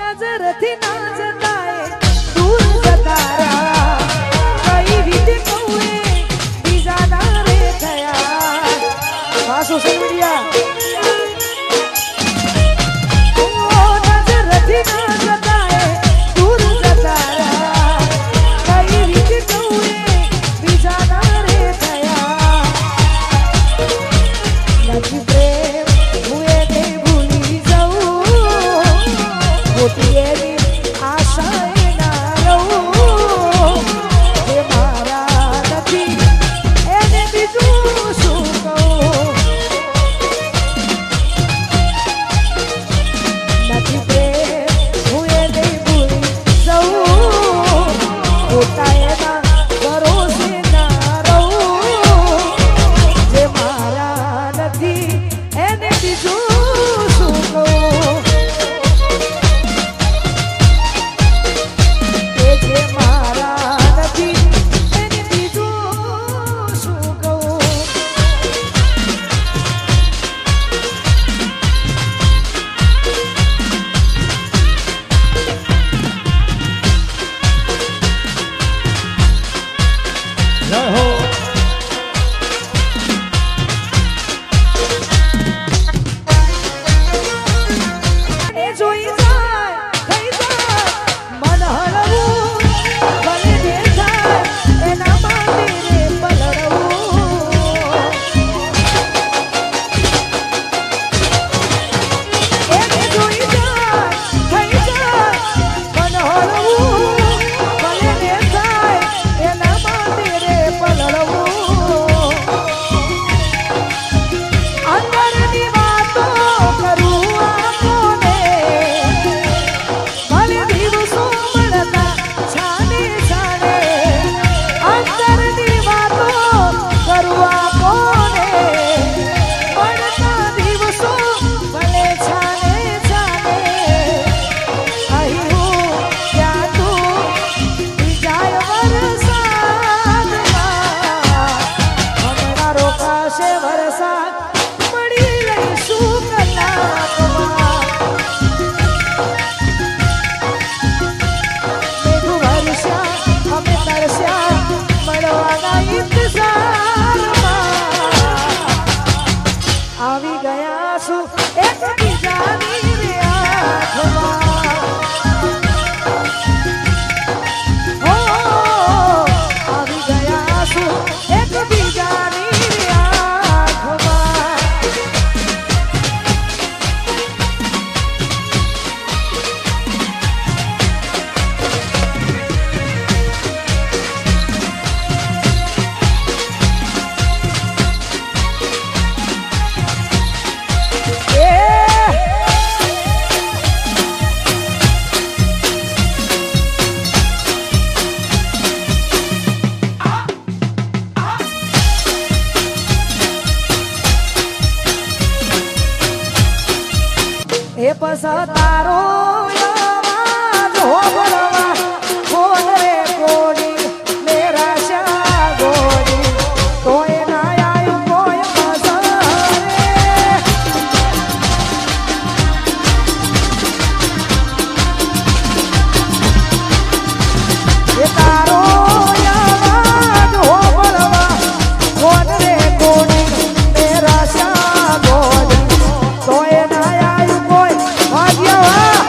નજરથી ના જતાય દૂર જતા રહ્યા કઈ રીતે કહું બીજા ના રે થયા સોશિયલ મીડિયા નજરથી ના જતાય દૂર જતા રહ્યા કઈ રીતે કહું બીજા ના રે થયા નથી પ્રેમ હું એ ભૂલી જાઉં ગોતીએની આશાએ ના રહું જે મારા નથી એને બીજું શું કહું નથી પ્રેમ હું એ ભૂલી જાઉં ગોતા એના ભરોસે ના રહું જે મારા નથી એને બીજું શું કહું કે જે મારા નથી એને બીજું શું કહું જય હો એ જોઈ જાય થઈ જાય મન હળવું ભલે જે થાય એના માટે રે પલળવું એને જોઈ જાય થઈ જાય મન હળવું ભલે જે થાય એના માટે રે પલળવું અંદરની વાતો કરું આપોને ભલે દિવસો મળતા છાને છાને અંદરની વાતો કરું આપોને મળતા દિવસો ભલે છાને છાને અહીં હું ત્યાં તું જાય વરસાદમાં હમણાં રોકાશે વરસાદ મળી લઈશું કલાકમાં મેઘ વરસ્યા અમે તરસ્યા મળવાના ઇંતજારમાં આવી ગયા છું એકબીજાની રે આંખમાં હો આવી ગયા છું એકબીજાની રે આંખમાં એ પસા તારો અવાજ હોબળવા કોણ રે કોડી મેરા શા ગોડી કોઈ ના આયું કોઈ પસા રે એ તારો અવાજ હોબળવા કોણ રે કોડી મેરા શા ગોડી કોઈ ના આયું કોઈ ભાગ્યવા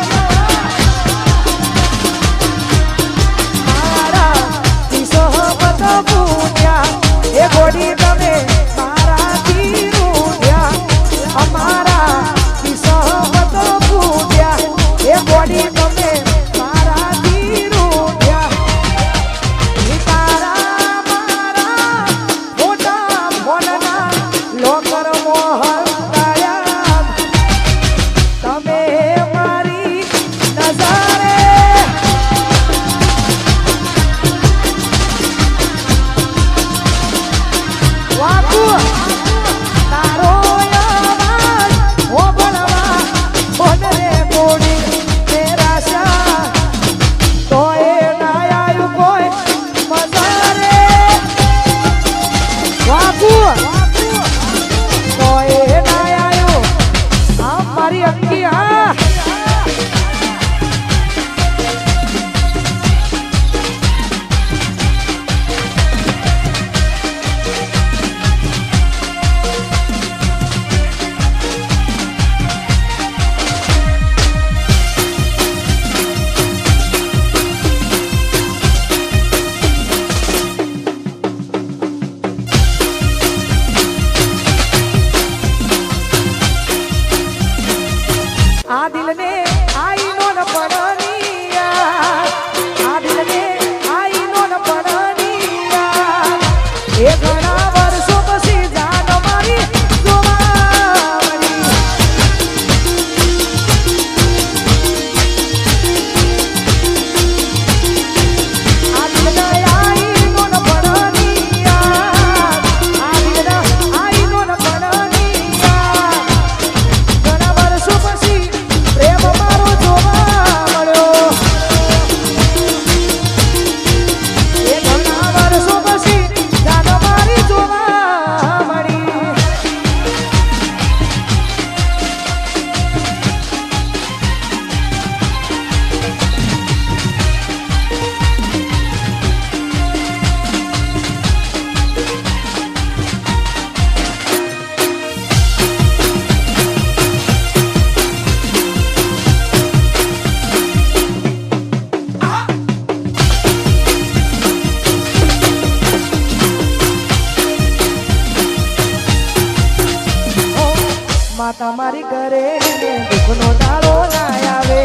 કરે ને દુઃખનો દાડો ના આવે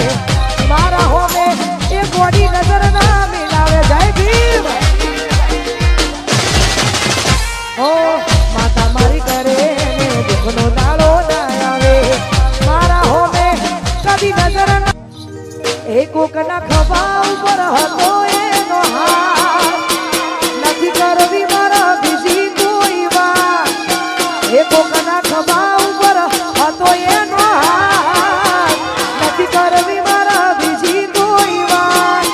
મારા હોમે એ ગોડી નજર ના મિલાવે જય ભીમ ઓ માતા મારી કરે ને દુઃખનો દાડો ના આવે મારા હોમે કદી નજર ના એ કોકના ખભા ઉપર હતો એનો હાથ નથી કરવી મારા બીજી કોઈ વાત એ કોકના ખભા ઉપર હતો એનો હાથ નથી કરવી મારા બીજી કોઈ વાત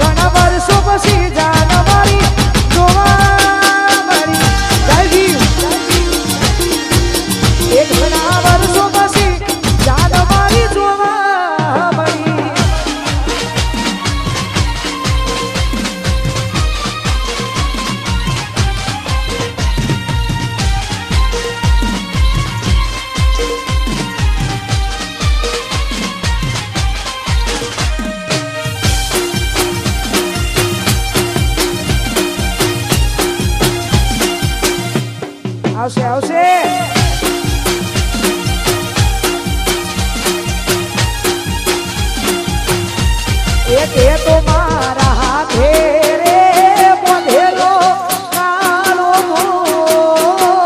ઘણા વર્ષો પછી જાન મારી જોવા મળી જય ભીમ એ ઘણા વર્ષો પછી જાન મારી જોવા મળી આવશે આવશે એક એ તો મારા હાથે રે બોધેલો કાળો મોરડો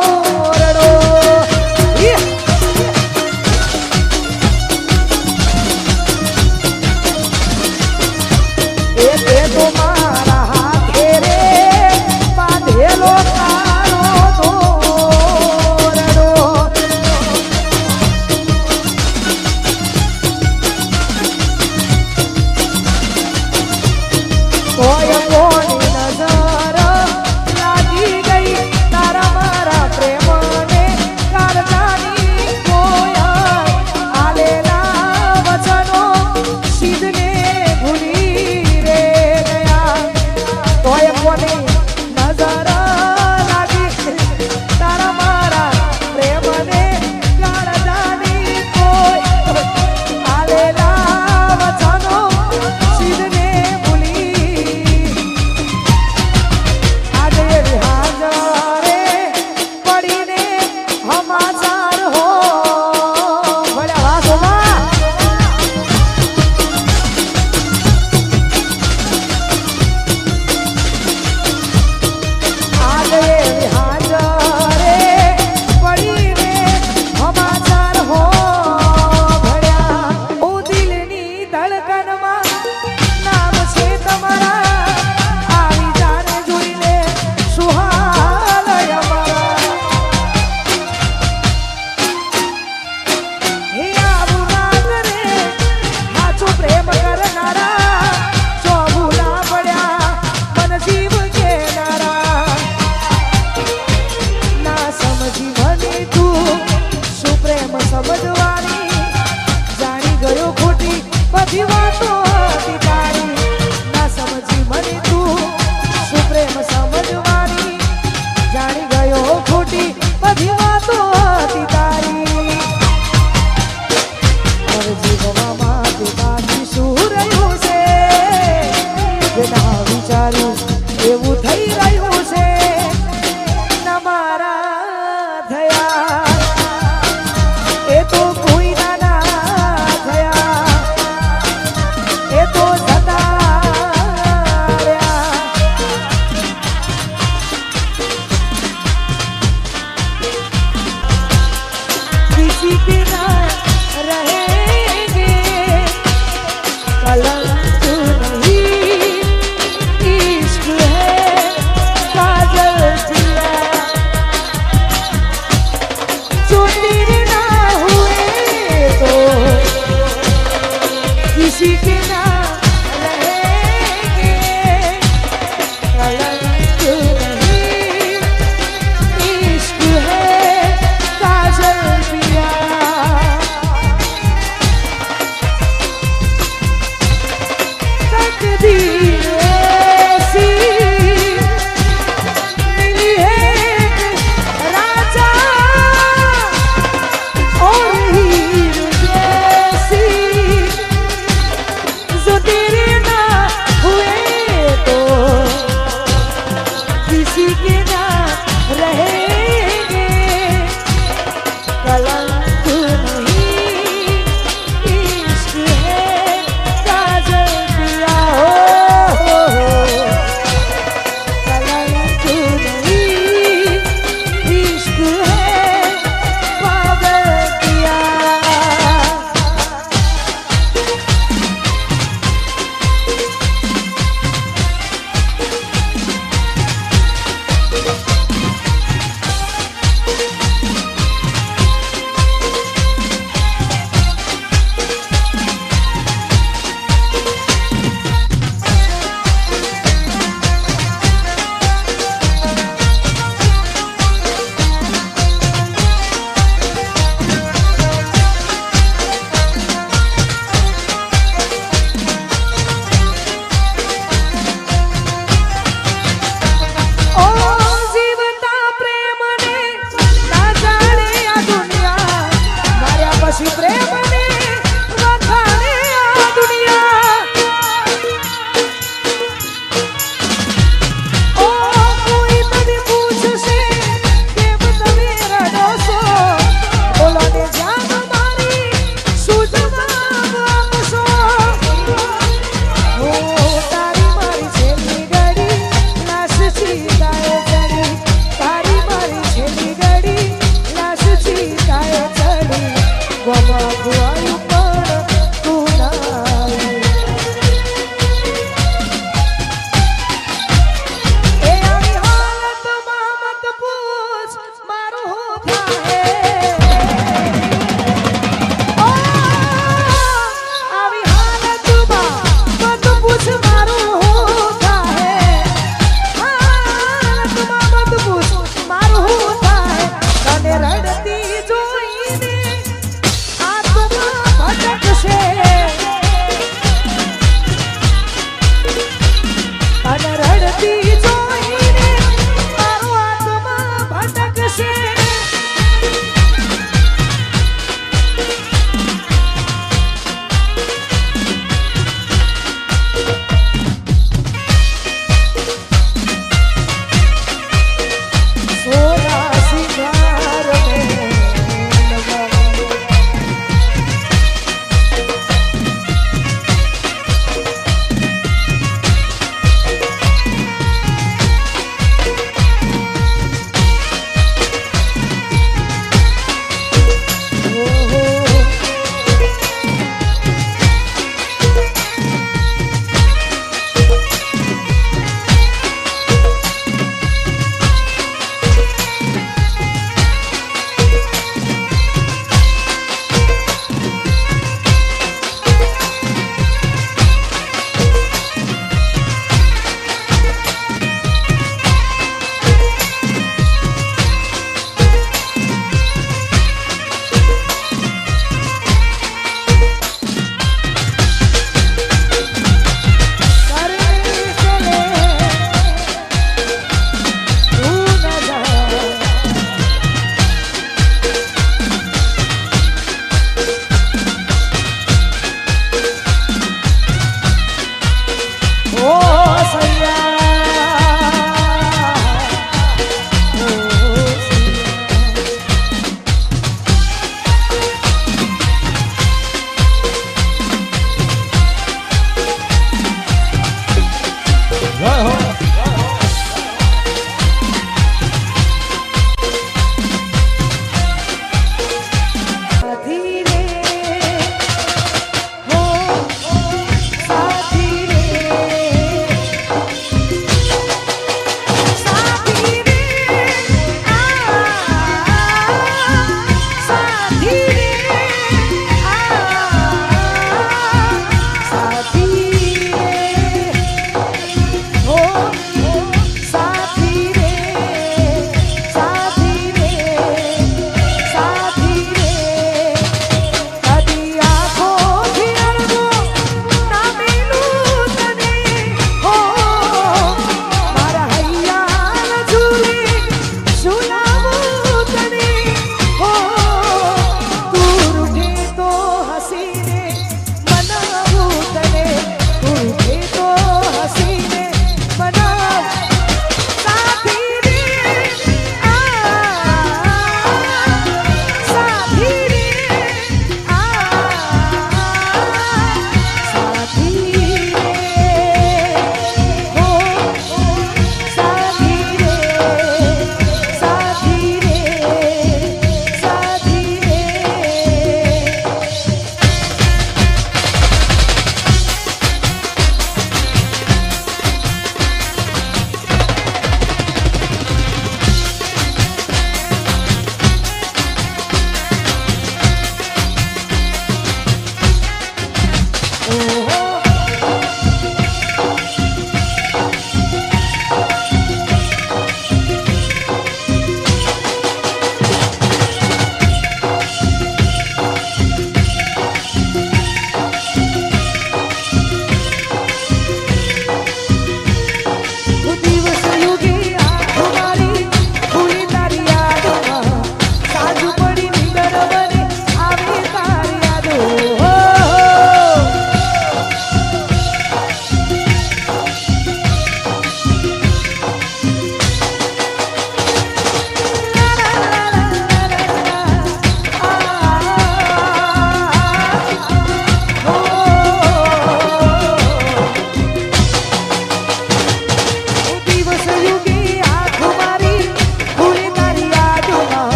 એક એ તો મારા હાથે રે બાંધેલો એવું થઈ રહ્યું છે તમારા થયા એ તો કોઈ ના થયા એ તો જતા રહ્યા किसी के ना रहेंगे कलंक किसी के ना रहेंगे कलंक नहीं इश्क है काजल पिया तकदीर ऐसी मिली है राजा और हीर जैसी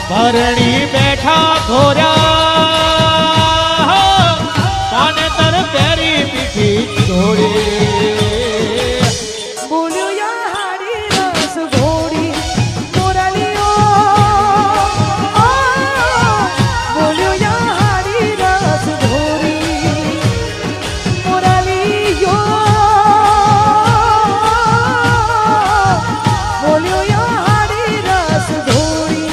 પરણી બેઠા ઘોર્યા પાને તર પેરી પીઠી છોડી બોલ્યો યા હાડી રસ ઘોડી મોરલીઓ બોલ્યો યા હાડી રસ ઘોડી મોરલીઓ બોલ્યો યા હાડી રસ ઘોડી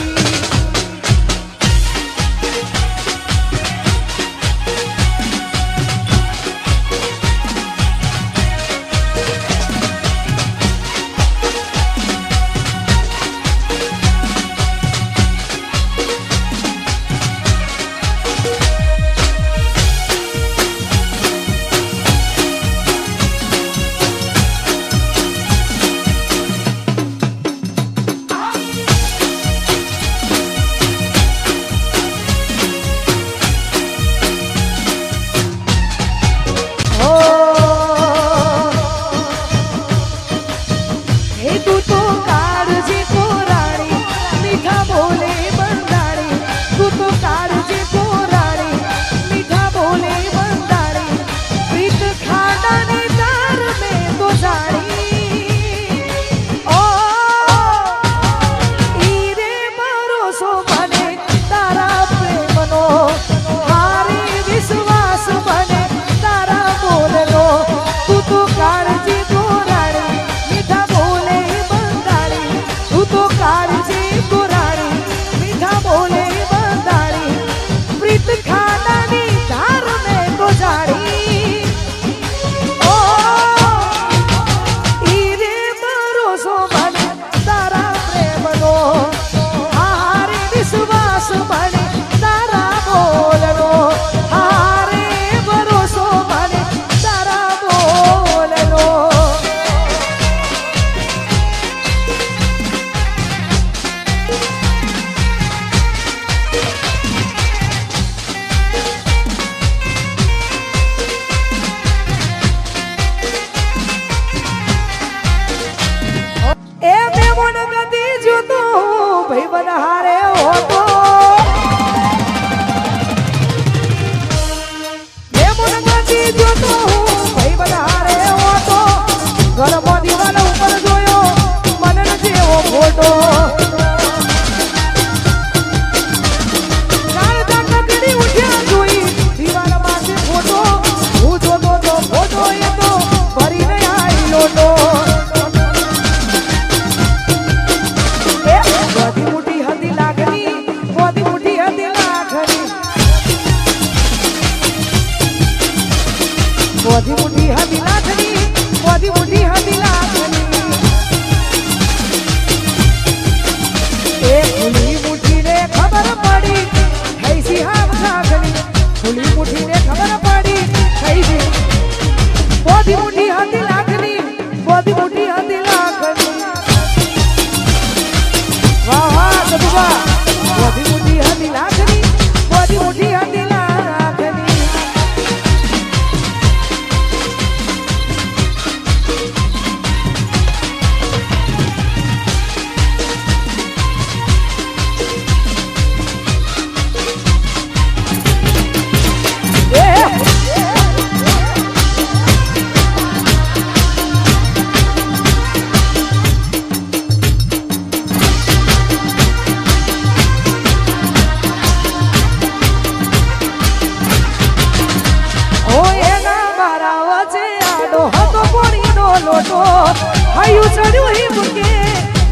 હૈયું ચડ્યું હિમ કે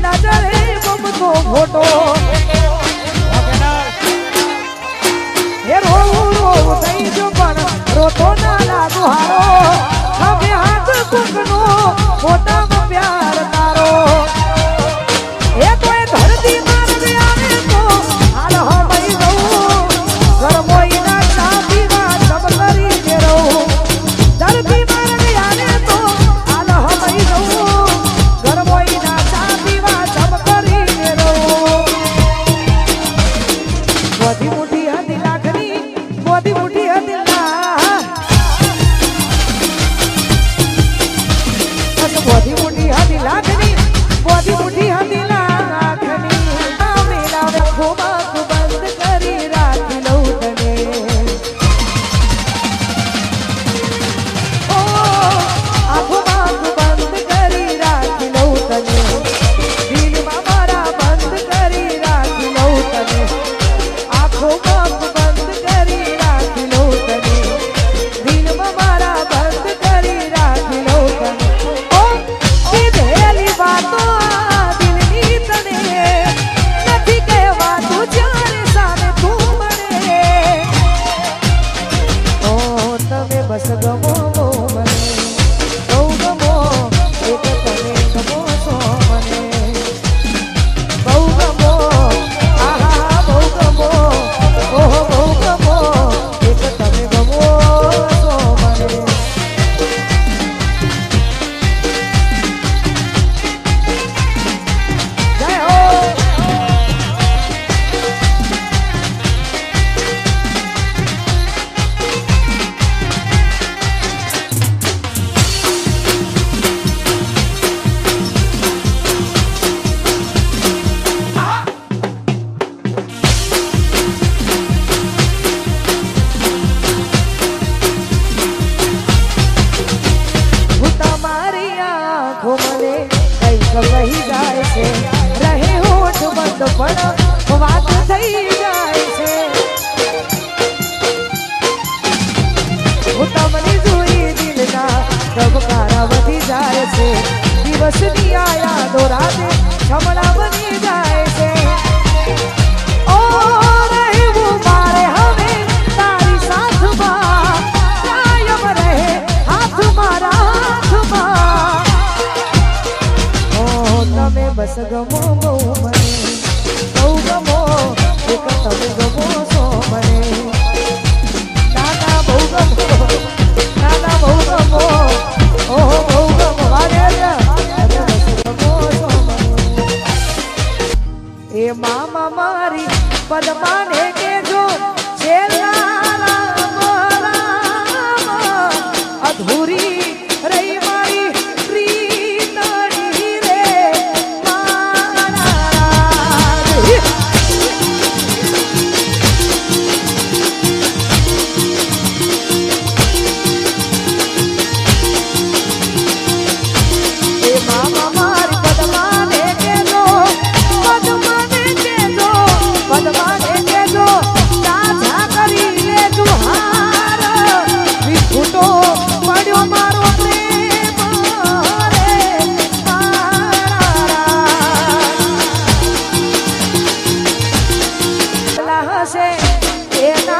નજરે બમતો ફોટો હે રોવું રોવું થઈ જો પણ રોતો ના લાગુ હારો હવે હાથ કુકનો મોટામાં પ્યાર તારો એ તો એ ધરતી મારવી આવે તો હાલ હમઈ રહું ગરમોઈ ના ચા પીવા સબ કરી કે રહું ધરતી મારવી આવે તો હાલ હમઈ રહું ગરમોઈ ના ચા પીવા સબ કરી કે રહું મોટી મોટી હતી લાખની મોટી મોટી હતી મોટી મોટી હતી લાખની મોટી મોટી હતી લાખની મેલાવે ખોબાક બંધ કરી રાખી લઉં તને ઓ આખો બાક બંધ કરી રાખી લઉં તને દિલમાં મારા બંધ કરી રાખી લઉં તને આખો બાક બંધ કરી રાખી લઉં તને દિલમાં મારા બંધ કરી રાખી લઉં તને ઓ કીધેલી વાતો આ દિલની તને નથી કહેવાતું જ્યારે સામે તું મળે ઓ તમે બસ ગમો બહુ મને બહુ ગમો એક તમે ગમો છો મને બહુ ગમો આહા બહુ ગમો ઓહો બહુ ગમો એક તમે ગમો છો મને જય હો હું તમારી આંખો મને કંઈક કહી જાય છે રહે હોઠ બંધ પણ વાત થઈ જાય છે હું તમને જોઈ દિલના ધબકારા વધી જાય છે દિવસની આ યાદો રાતે છમણા બની જાય છે ઓ રહેવું મારે હવે તારી સાથમાં કાયમ રહે હાથ મારા હાથમાં ઓ તમે બસ ગમો બહુ મને બહુ ગમો એક તમે ગમો છો મને નાના બહુ ગમો નાના બહુ ગમો ઓહો બહુ ગમો વાગે તમે બસ ગમો છો મને એ મામા મારી પદમાને કેજો છેલ્લા રામ રામ અધૂરી રહી મારી પ્રીતણી રે મારા એ મામા મારી પદમાને કેજો પદમાને કેજો પદમાને કેજો તાજા કરી લેજો હાર વિખૂટો પડ્યો મારો પ્રેમ રે મારા હશે એના